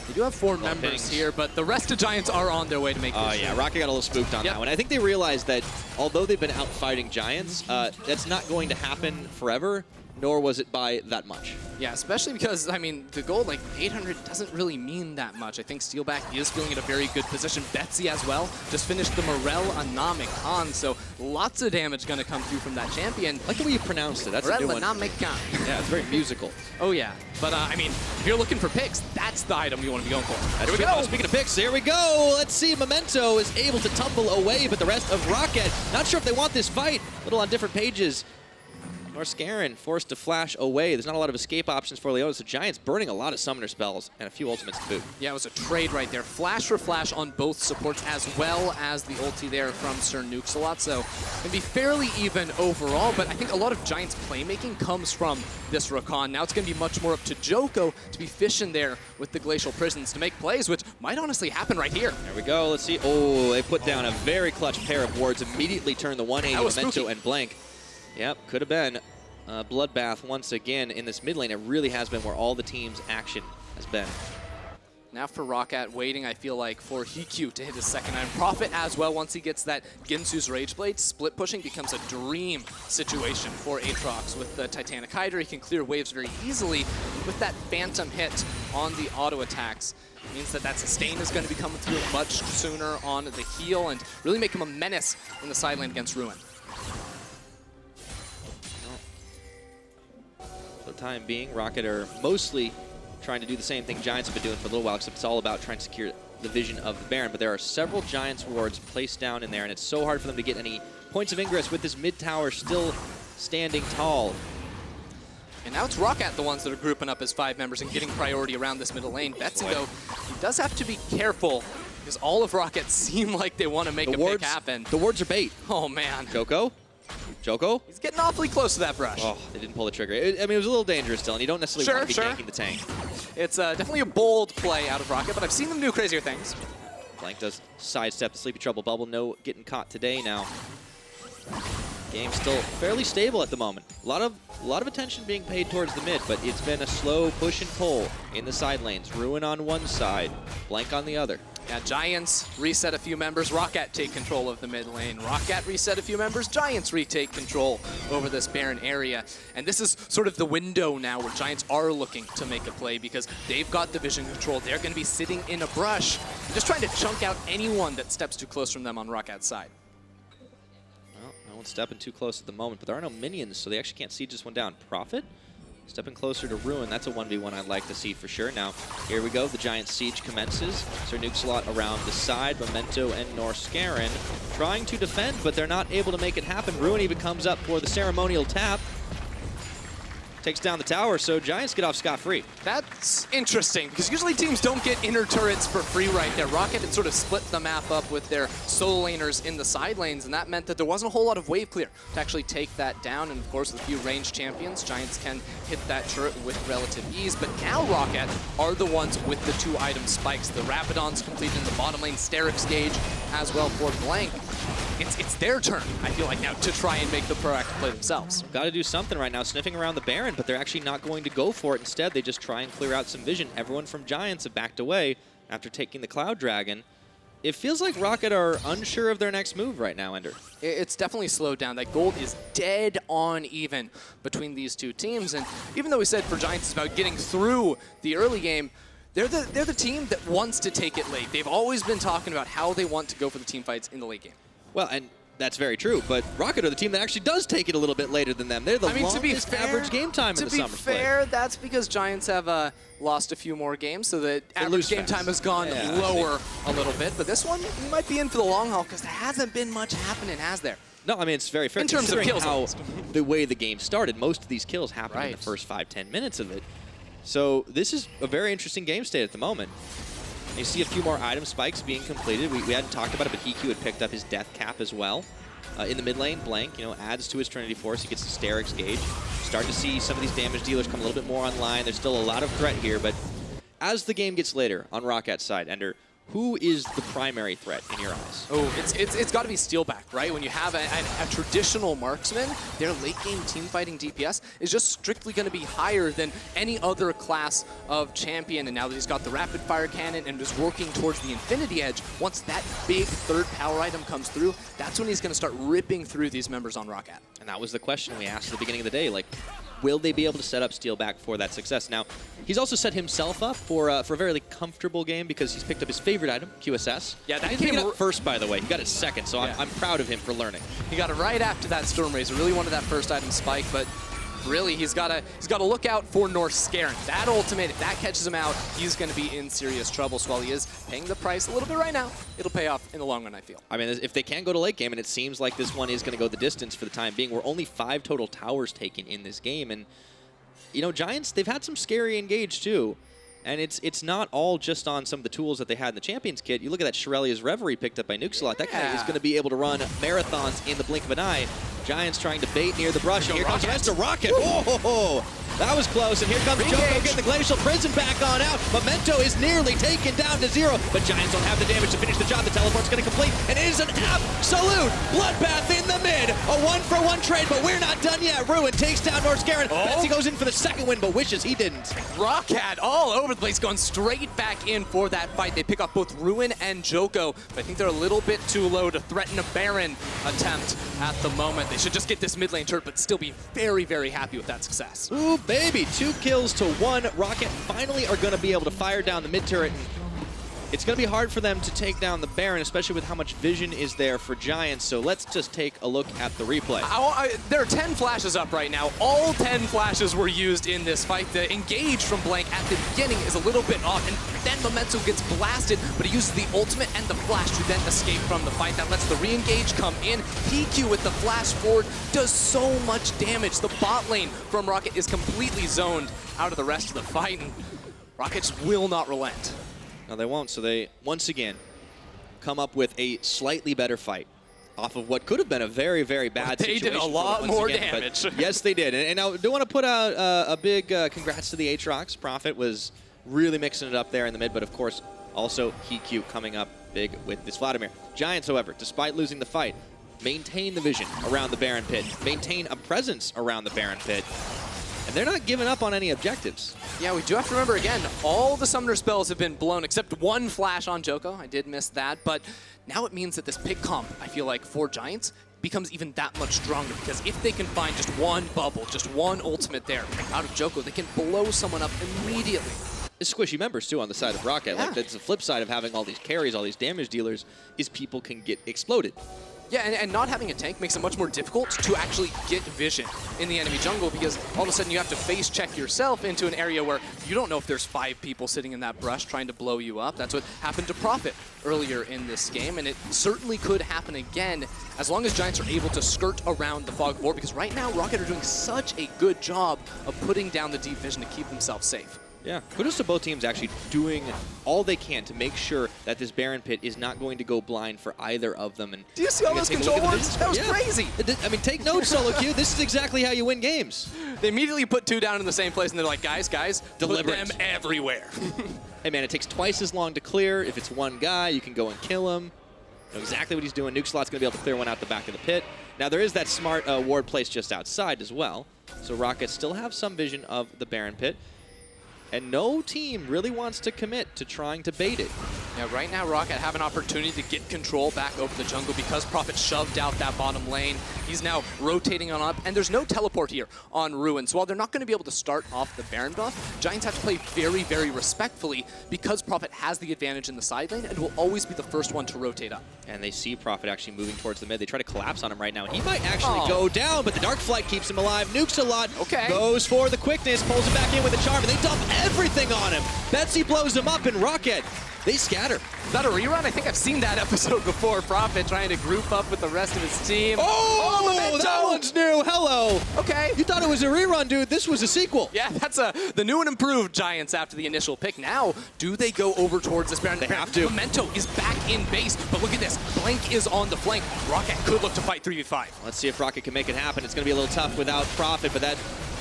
They do have 4 members here, but the rest of Giants are on their way to make this. Oh, yeah. Roccat got a little spooked on that one. I think they realized that although they've been out fighting Giants, that's not going to happen forever, nor was it by that much. Yeah, especially because, I mean, the gold, like 800, doesn't really mean that much. I think Steeelback is feeling in a very good position. Betsy as well just finished the Morel Anamic Khan, so lots of damage going to come through from that champion. I like the way you pronounced it. That's a new one. Anamic Khan. Yeah, it's very musical. Oh, yeah. But, I mean, if you're looking for picks, that's the item you want to be going for. Here we go. Speaking of picks, here we go. Let's see. Memento is able to tumble away, but the rest of Roccat, not sure if they want this fight. A little on different pages. Norskeren forced to flash away. There's not a lot of escape options for Leona, so Giants burning a lot of summoner spells and a few ultimates to boot. Yeah, it was a trade right there. Flash for flash on both supports, as well as the ulti there from SirNukesAlot. So it'd be fairly even overall, but I think a lot of Giants playmaking comes from this Rakan. Now it's going to be much more up to Djoko to be fishing there with the Glacial Prisons to make plays, which might honestly happen right here. There we go. Let's see. Oh, they put down a very clutch pair of wards. Immediately turned the 180 Memento and Blanc. Yep, could have been a bloodbath once again in this mid lane. It really has been where all the team's action has been. Now for Roccat, waiting, I feel like, for HeaQ to hit his second item. Profit as well, once he gets that Ginsu's Rage Blade. Split pushing becomes a dream situation for Aatrox. With the Titanic Hydra, he can clear waves very easily. With that Phantom hit on the auto attacks, it means that that sustain is going to be coming through much sooner on the heal and really make him a menace in the side lane against Ruin. For the time being, Roccat are mostly trying to do the same thing Giants have been doing for a little while, except it's all about trying to secure the vision of the Baron. But there are several Giants wards placed down in there, and it's so hard for them to get any points of ingress with this mid tower still standing tall. And now it's Roccat, the ones that are grouping up as 5 members and getting priority around this middle lane. Betsy, though, he does have to be careful because all of Roccat seem like they want to make a pick happen. The wards are bait. Oh, man. Djoko? He's getting awfully close to that brush. Oh, they didn't pull the trigger. I mean, it was a little dangerous still, and you don't necessarily want to be ganking the tank. It's definitely a bold play out of Roccat, but I've seen them do crazier things. Blanc does sidestep the Sleepy Trouble bubble. No getting caught today now. Game's still fairly stable at the moment. A lot of attention being paid towards the mid, but it's been a slow push and pull in the side lanes. Ruin on one side, Blanc on the other. Yeah, Giants reset a few members, Roccat take control of the mid lane. Roccat reset a few members, Giants retake control over this Baron area. And this is sort of the window now where Giants are looking to make a play because they've got the vision control. They're going to be sitting in a brush, just trying to chunk out anyone that steps too close from them on Rockat's side. Well, no one's stepping too close at the moment, but there are no minions, so they actually can't siege this one down. Profit? Stepping closer to Ruin, that's a 1v1 I'd like to see for sure. Now, here we go, the Giant siege commences. SirNukesAlot around the side, Memento and Norskeren trying to defend, but they're not able to make it happen. Ruin even comes up for the ceremonial tap. Takes down the tower, so Giants get off scot-free. That's interesting, because usually teams don't get inner turrets for free right there. Roccat had sort of split the map up with their solo laners in the side lanes, and that meant that there wasn't a whole lot of wave clear to actually take that down. And of course, with a few ranged champions, Giants can hit that turret with relative ease. But now Roccat are the ones with the 2-item spikes. The Rapidon's completed in the bottom lane, Steerback gauge as well for Blanc. It's their turn, I feel like, now to try and make the proactive play themselves. Got to do something right now, sniffing around the Baron, but they're actually not going to go for it. Instead, they just try and clear out some vision. Everyone from Giants have backed away after taking the Cloud Dragon. It feels like Roccat are unsure of their next move right now, Ender. It's definitely slowed down. That gold is dead on even between these two teams. And even though we said for Giants it's about getting through the early game, they're the team that wants to take it late. They've always been talking about how they want to go for the team fights in the late game. Well, and that's very true, but Roccat are the team that actually does take it a little bit later than them. They're the longest average game time in the Summer Split. To be fair, that's because Giants have lost a few more games, so the average game time has gone lower a little bit. But this one, we might be in for the long haul because there hasn't been much happening, has there? No, I mean, it's very fair. In terms of kills, how the way the game started, most of these kills happen in the first 5-10 minutes of it. So this is a very interesting game state at the moment. You see a few more item spikes being completed. We hadn't talked about it, but HeaQ had picked up his death cap as well. In the mid lane, Blanc, adds to his Trinity Force. He gets the Steerback gauge. Start to see some of these damage dealers come a little bit more online. There's still a lot of threat here, but as the game gets later on Rockat's side, Ender, who is the primary threat in your eyes? Oh, it's got to be Steeelback, right? When you have a traditional marksman, their late game team fighting DPS is just strictly going to be higher than any other class of champion. And now that he's got the rapid fire cannon and is working towards the Infinity Edge, once that big third power item comes through, that's when he's going to start ripping through these members on Roccat. And that was the question we asked at the beginning of the day, like, will they be able to set up Steeelback for that success? Now, he's also set himself up for a very comfortable game because he's picked up his favorite item, QSS. Yeah, that came up first, by the way. He got it second, so I'm proud of him for learning. He got it right after that Storm Razor. Really wanted that first item spike, but really, he's got to look out for Norskeren. That ultimate, if that catches him out, he's going to be in serious trouble. So while he is paying the price a little bit right now, it'll pay off in the long run, I feel. I mean, if they can go to late game, and it seems like this one is going to go the distance for the time being, we're only 5 total towers taken in this game. And, you know, Giants, they've had some scary engage too. And it's not all just on some of the tools that they had in the Champions kit. You look at that Irelia's Reverie picked up by NukesAlot. That guy is going to be able to run marathons in the blink of an eye. Giants trying to bait near the brush. And here comes Mr. Roccat. Oh, that was close. And here comes Djoko getting the Glacial Prison back on out. Memento is nearly taken down to 0. But Giants don't have the damage to finish the job. The teleport's going to complete. And it is an absolute bloodbath in the mid. A 1-for-1 trade, but we're not done yet. Ruin takes down Norskeren. Betsy goes in for the second win, but wishes he didn't. Roccat all over the place, going straight back in for that fight. They pick up both Ruin and Djoko, but I think they're a little bit too low to threaten a Baron attempt at the moment. They should just get this mid lane turret, but still be very, very happy with that success. Ooh, baby, 2 kills to 1. Roccat finally are going to be able to fire down the mid turret. It's going to be hard for them to take down the Baron, especially with how much vision is there for Giants. So let's just take a look at the replay. There are 10 flashes up right now. All 10 flashes were used in this fight. The engage from Blanc at the beginning is a little bit off, and then Memento gets blasted, but he uses the ultimate and the flash to then escape from the fight. That lets the re-engage come in. HeaQ with the flash forward does so much damage. The bot lane from Roccat is completely zoned out of the rest of the fight, and Roccat just will not relent. No, they won't. So they, once again, come up with a slightly better fight off of what could have been a very, very bad situation. They did a lot more damage. Yes, they did. And I do want to put out a big congrats to the Aatrox. Prophet was really mixing it up there in the mid, but of course, also HeaQ coming up big with this Vladimir. Giants, however, despite losing the fight, maintain the vision around the Baron pit, maintain a presence around the Baron pit, and they're not giving up on any objectives. Yeah, we do have to remember, again, all the summoner spells have been blown except one flash on Djoko. I did miss that, but now it means that this pick comp, I feel like, for Giants becomes even that much stronger, because if they can find just one bubble, just one ultimate there out of Djoko, they can blow someone up immediately. It's squishy members, too, on the side of Roccat. Yeah. Like, that's the flip side of having all these carries, all these damage dealers, is people can get exploded. Yeah, and not having a tank makes it much more difficult to actually get vision in the enemy jungle, because all of a sudden you have to face check yourself into an area where you don't know if there's 5 people sitting in that brush trying to blow you up. That's what happened to Prophet earlier in this game, and it certainly could happen again as long as Giants are able to skirt around the fog of war, because right now Roccat are doing such a good job of putting down the deep vision to keep themselves safe. Yeah, kudos to both teams actually doing all they can to make sure that this Baron pit is not going to go blind for either of them. And do you see all those control wards? That was crazy. I mean, take notes, Solo Q. This is exactly how you win games. They immediately put 2 down in the same place, and they're like, guys, deliberate. Put them everywhere. Hey, man, it takes twice as long to clear. If it's one guy, you can go and kill him. Know exactly what he's doing. NukesAlot's going to be able to clear one out the back of the pit. Now, there is that smart ward placed just outside as well. So Roccat still have some vision of the Baron pit. And no team really wants to commit to trying to bait it. Yeah, right now Roccat have an opportunity to get control back over the jungle because Prophet shoved out that bottom lane. He's now rotating on up, and there's no teleport here on Ruin. So while they're not going to be able to start off the Baron buff, Giants have to play very, very respectfully because Prophet has the advantage in the side lane and will always be the first one to rotate up. And they see Prophet actually moving towards the mid. They try to collapse on him right now. He might actually go down, but the Dark Flight keeps him alive. NukesAlot goes for the quickness, pulls him back in with a charm, and they dump everything on him. Betsy blows him up, and Roccat, they scatter. Is that a rerun? I think I've seen that episode before. Prophet trying to group up with the rest of his team. Oh, that one's new. Hello. Okay. You thought it was a rerun, dude. This was a sequel. Yeah, that's the new and improved Giants after the initial pick. Now, do they go over towards this Baron? They have to. Memento is back in base, but look at this. Blanc is on the flank. Roccat could look to fight 3v5. Let's see if Roccat can make it happen. It's going to be a little tough without Prophet, but that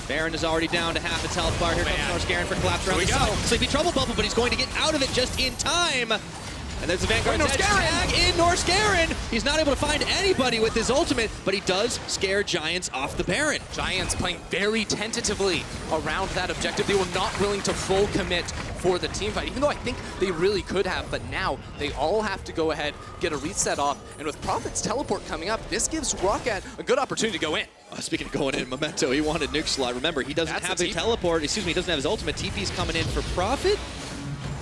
Baron is already down to half its health bar. Here comes Norskeren for collapse around the side. Sleepy Trouble Bubble, but he's going to get out of it just in time. And there's the Vanguard tag in Norskeren. He's not able to find anybody with his ultimate, but he does scare Giants off the Baron. Giants playing very tentatively around that objective. They were not willing to full commit for the team fight, even though I think they really could have. But now they all have to go ahead, get a reset off. And with Prophet's teleport coming up, this gives Roccat a good opportunity to go in. Speaking of going in, Memento, he wanted NukesAlot. Remember, he doesn't have the teleport. Excuse me, he doesn't have his ultimate. TP's coming in for Prophet.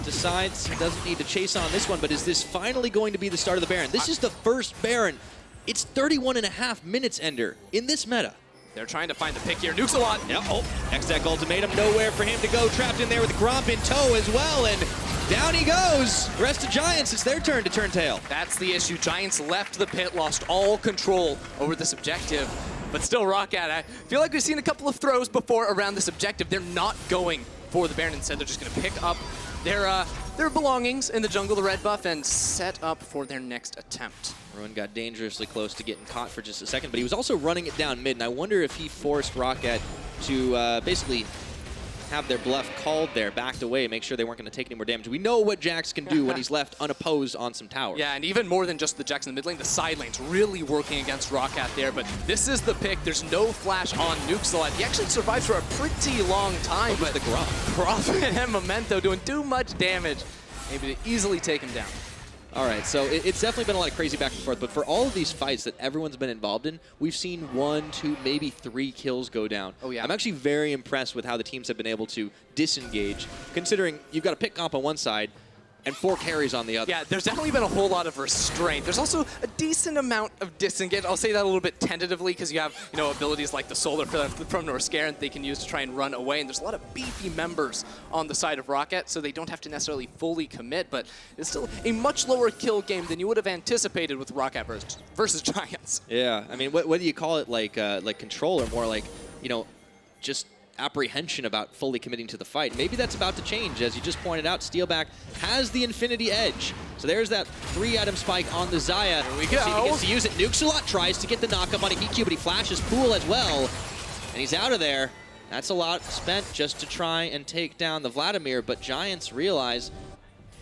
Decides he doesn't need to chase on this one, but is this finally going to be the start of the Baron? This is the first Baron. It's 31.5 minutes, Ender, in this meta. They're trying to find the pick here. NukesAlot. Yep. Oh, X-Deck ultimatum, nowhere for him to go. Trapped in there with Gromp in tow as well, and down he goes. The rest of Giants, it's their turn to turn tail. That's the issue. Giants left the pit, lost all control over this objective. But still, Roccat, I feel like we've seen a couple of throws before around this objective. They're not going for the Baron. Instead, they're just going to pick up their belongings in the jungle, the red buff, and set up for their next attempt. Ruin got dangerously close to getting caught for just a second, but he was also running it down mid, and I wonder if he forced Roccat to basically have their bluff called there, backed away, make sure they weren't going to take any more damage. We know what Jax can do when he's left unopposed on some tower. Yeah, and even more than just the Jax in the mid lane, the side lane's really working against Roccat there, but this is the pick. There's no flash on NukesAlot. He actually survived for a pretty long time, but the Gromp and Memento doing too much damage, maybe to easily take him down. All right, so it's definitely been a lot of crazy back and forth, but for all of these fights that everyone's been involved in, we've seen 1, 2, maybe 3 kills go down. Oh, yeah. I'm actually very impressed with how the teams have been able to disengage, considering you've got a pick comp on one side and 4 carries on the other. Yeah, there's definitely been a whole lot of restraint. There's also a decent amount of disengage. I'll say that a little bit tentatively because you have, abilities like the Solar from Norskeren that they can use to try and run away. And there's a lot of beefy members on the side of Roccat, so they don't have to necessarily fully commit. But it's still a much lower kill game than you would have anticipated with Roccat versus Giants. Yeah, I mean, what do you call it? Like control, or more like, just apprehension about fully committing to the fight. Maybe that's about to change. As you just pointed out, Steeelback has the Infinity Edge. So there's that 3-item spike on the Xayah. Here we go. See if he gets to use it. NukesAlot tries to get the knockup on a HeaQ, but he flashes Pool as well. And he's out of there. That's a lot spent just to try and take down the Vladimir, but Giants realize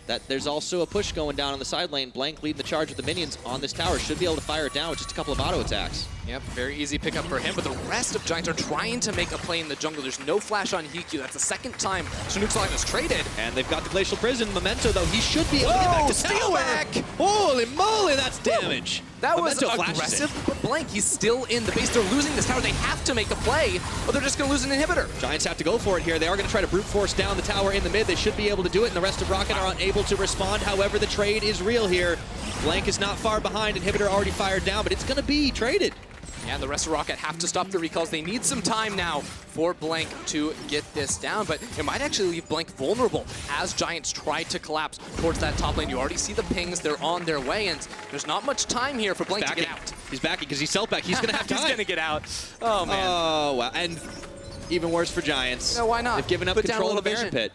that there's also a push going down on the side lane. Blanc leading the charge with the minions on this tower. Should be able to fire it down with just a couple of auto attacks. Yep, very easy pickup for him, but the rest of Giants are trying to make a play in the jungle. There's no flash on HeaQ. That's the second time SirNukesAlot has traded. And they've got the Glacial Prison. Memento, though, he should be able to get back to Steeelback! Holy moly, that's damage. That Memento was aggressive, but Blanc, he's still in the base. They're losing this tower. They have to make a play, or they're just going to lose an inhibitor. Giants have to go for it here. They are going to try to brute force down the tower in the mid. They should be able to do it, and the rest of Roccat are unable to respond. However, the trade is real here. Blanc is not far behind. Inhibitor already fired down, but it's going to be traded. Yeah, the rest of Roccat have to stop the recalls. They need some time now for Blanc to get this down, but it might actually leave Blanc vulnerable as Giants try to collapse towards that top lane. You already see the pings. They're on their way, and there's not much time here for Blanc to get out. He's backing because he's self-back. He's going to have time. He's going to get out. Oh, man. Oh, wow. And even worse for Giants. No, why not? They've given up control of the Baron pit.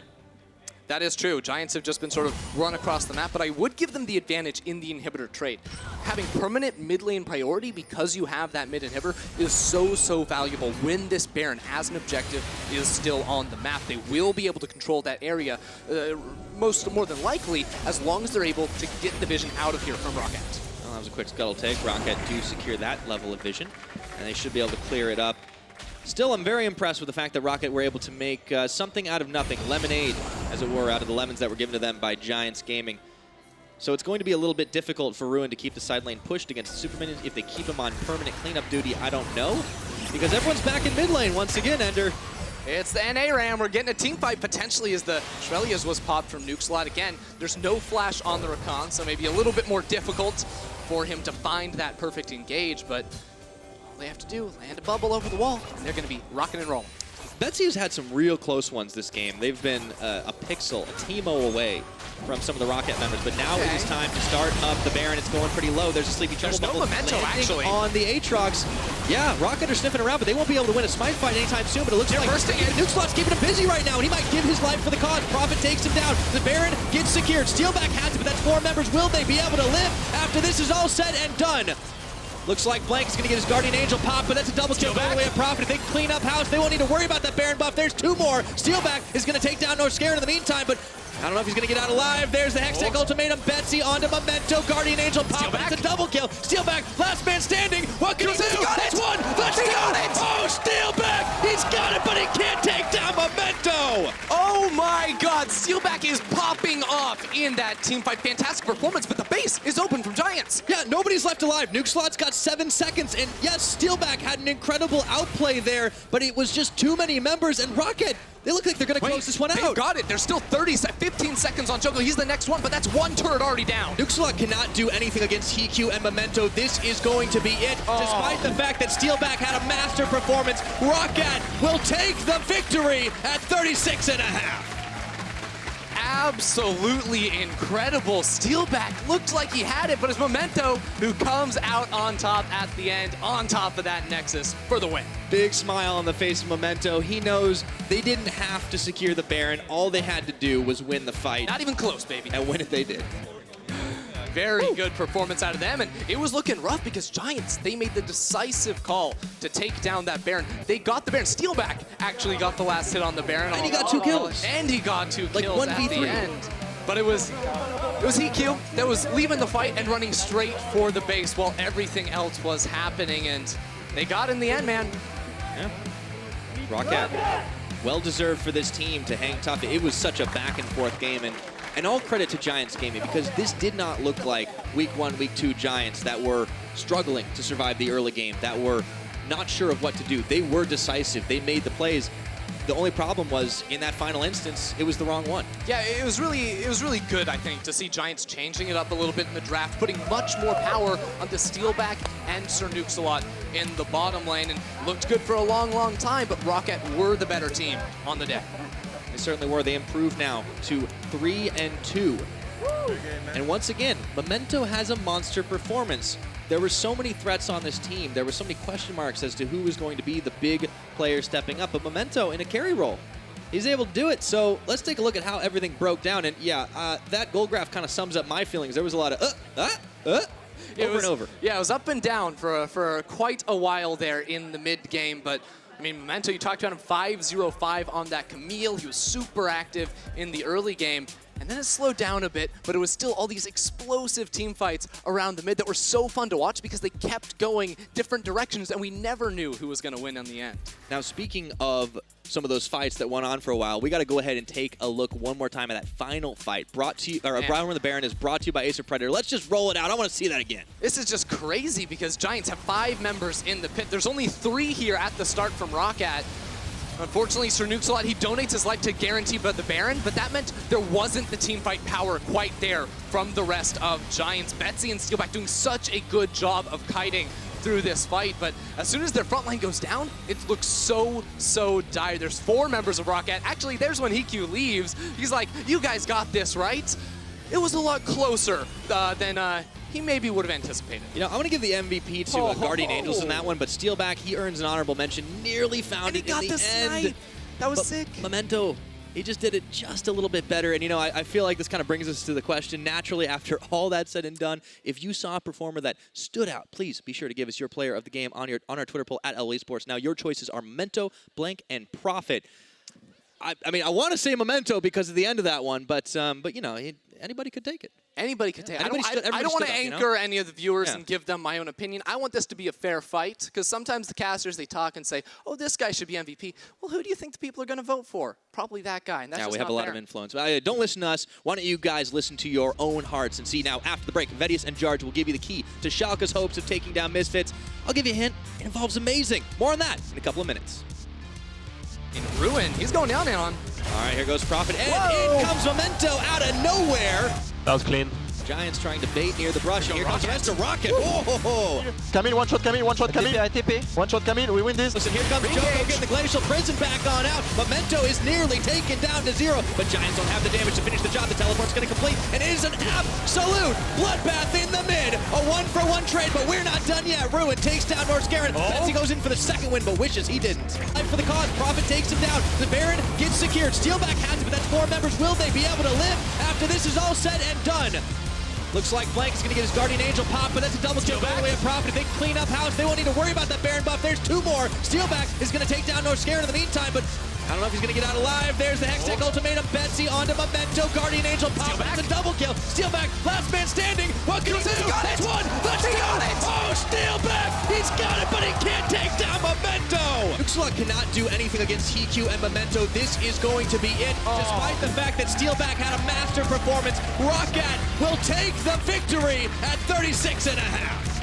That is true. Giants have just been sort of run across the map, but I would give them the advantage in the inhibitor trade. Having permanent mid lane priority because you have that mid inhibitor is so valuable when this Baron as an objective is still on the map. They will be able to control that area more than likely as long as they're able to get the vision out of here from Roccat. Well, that was a quick scuttle take. Roccat do secure that level of vision, and they should be able to clear it up. Still, I'm very impressed with the fact that Roccat were able to make something out of nothing, lemonade, as it were, out of the lemons that were given to them by Giants Gaming. So it's going to be a little bit difficult for Ruin to keep the side lane pushed against the Super Minions. If they keep him on permanent cleanup duty, I don't know, because everyone's back in mid lane once again, Ender. It's the NA Ram. We're getting a team fight potentially as the Irelia's was popped from NukesAlot. Again, there's no flash on the Rakan, so maybe a little bit more difficult for him to find that perfect engage, but all they have to do, land a bubble over the wall, and they're going to be rocking and rolling. Betsy has had some real close ones this game. They've been a pixel, a Teemo away from some of the Roccat members, but now it is time to start up the Baron. It's going pretty low. There's a Sleepy Trouble There's no Memento, actually. On the Aatrox. Yeah, Roccat are sniffing around, but they won't be able to win a smite fight anytime soon, but it looks like NukesAlot's keeping him busy right now, and he might give his life for the cause. Prophet takes him down. The Baron gets secured. Steeelback has it, but that's 4 members. Will they be able to live after this is all said and done? Looks like Blanc is going to get his Guardian Angel pop, but that's a double kill all the way at Prophet. If they can clean up house, they won't need to worry about that Baron buff. There's 2 more. Steeelback is going to take down Norskeren in the meantime, but I don't know if he's going to get out alive. There's the Hextech ultimatum. Betsy onto Memento. Guardian Angel pop, but it's a double kill. Steeelback, last man standing. What can he do? That's 1. Let's go. Oh, Steeelback. He's got it, but he can't take down Memento. Oh my God, Steeelback is popping off. tough in that team fight. Fantastic performance, but the base is open from Giants. Yeah, nobody's left alive. NukesAlot's got 7 seconds, and yes, Steeelback had an incredible outplay there, but it was just too many members, and Roccat, they look like they're going to close this one out. They've got it. There's still 15 seconds on Djoko. He's the next one, but that's one turret already down. NukesAlot cannot do anything against HeaQ and Memento. This is going to be it. Despite the fact that Steeelback had a master performance, Roccat will take the victory at 36.5. Absolutely incredible. Steeelback looked like he had it, but it's Memento who comes out on top at the end, on top of that Nexus for the win. Big smile on the face of Memento. He knows they didn't have to secure the Baron. All they had to do was win the fight. Not even close, baby. And win it they did. Very good performance out of them, and it was looking rough because Giants, they made the decisive call to take down that Baron. They got the Baron. Steeelback actually got the last hit on the Baron. And he got 2 kills. And he got 2 like kills at 1v3. the end. But it was HeaQ that was leaving the fight and running straight for the base while everything else was happening, and they got in the end, man. Yeah. Roccat, well-deserved for this team to hang tough. It was such a back-and-forth game, and all credit to Giants Gaming, because this did not look like Week 1, Week 2 Giants that were struggling to survive the early game, that were not sure of what to do. They were decisive. They made the plays. The only problem was, in that final instance, it was the wrong one. Yeah, it was really good, I think, to see Giants changing it up a little bit in the draft, putting much more power onto Steeelback and SirNukesAlot in the bottom lane, and looked good for a long, long time, but Roccat were the better team on the day. They certainly were. They improved now to 3-2. And once again, Memento has a monster performance. There were so many threats on this team. There were so many question marks as to who was going to be the big player stepping up. But Memento in a carry role, he's able to do it. So let's take a look at how everything broke down. And yeah, that goal graph kind of sums up my feelings. There was a lot of over and over. Yeah, it was up and down for quite a while there in the mid game, but I mean, Memento, you talked about him, 5-0-5 on that Camille. He was super active in the early game, and then it slowed down a bit, but it was still all these explosive team fights around the mid that were so fun to watch because they kept going different directions, and we never knew who was going to win in the end. Now, speaking of some of those fights that went on for a while, we got to go ahead and take a look one more time at that final fight. Brought to you, or Brown the Baron is brought to you by Acer Predator. Let's just roll it out. I want to see that again. This is just crazy because Giants have 5 members in the pit. There's only 3 here at the start from Roccat. Unfortunately, SirNukesAlot, he donates his life to guarantee the Baron, but that meant there wasn't the team fight power quite there from the rest of Giants. Betsy and Steeelback doing such a good job of kiting through this fight, but as soon as their front line goes down, it looks so dire. There's 4 members of Roccat. Actually, there's when HeaQ leaves. He's like, you guys got this, right? It was a lot closer than he maybe would have anticipated. You know, I want to give the MVP to Guardian Angels in that one, but Steeelback, he earns an honorable mention. Nearly found it in the end. That was sick. Memento, he just did it just a little bit better. And, you know, I feel like this kind of brings us to the question, naturally, after all that said and done, if you saw a performer that stood out, please be sure to give us your player of the game on our Twitter poll at Esports. Now, your choices are Memento, Blanc, and Prophet. I mean, I want to say Memento because of the end of that one, but you know, anybody could take it. Anybody could take it. I don't want to anchor you know? any of the viewers and give them my own opinion. I want this to be a fair fight because sometimes the casters, they talk and say, oh, this guy should be MVP. Well, who do you think the people are going to vote for? Probably that guy, and that's just we have a lot of influence. Don't listen to us. Why don't you guys listen to your own hearts and see now after the break, Vedius and Jarge will give you the key to Schalke's hopes of taking down Misfits. I'll give you a hint. It involves Amazing. More on that in a couple of minutes. In Ruin, he's going down, man. All right, here goes Prophet, and in comes Memento out of nowhere. That was clean. Giants trying to bait near the brush, and here comes the rest of Roccat. Whoa! Camille, one shot Camille, one shot Camille. I TP. One shot Camille, we win this. Listen, here comes Djoko getting the Glacial Prison back on out. Memento is nearly taken down to 0, but Giants don't have the damage to finish the job. The teleport's going to complete, and it is an absolute bloodbath in the mid. A 1-for-1 trade, but we're not done yet. Ruin takes down Norskeren. Betsy goes in for the second win, but wishes he didn't. Life for the cause. Prophet takes him down. The Baron gets secured. Steeelback has it, but that's 4 members. Will they be able to live after this is all said and done? Looks like Blanc is going to get his Guardian Angel pop, but that's a double kill by the way of Prophet. If they clean up house, they won't need to worry about that Baron buff. There's 2 more. Steeelback is going to take down Norskeren in the meantime, but I don't know if he's going to get out alive. There's the Hextech Ultimatum. Betsy onto Memento. Guardian Angel pop. That's a double kill. Steeelback, last man standing. What can he do? That's 1. Let's go. Oh, Steeelback. He's got it, but he can't take down Memento. SirNukesAlot cannot do anything against HeaQ and Memento. This is going to be it. Despite the fact that Steeelback had a master performance, Roccat will take the victory at 36.5.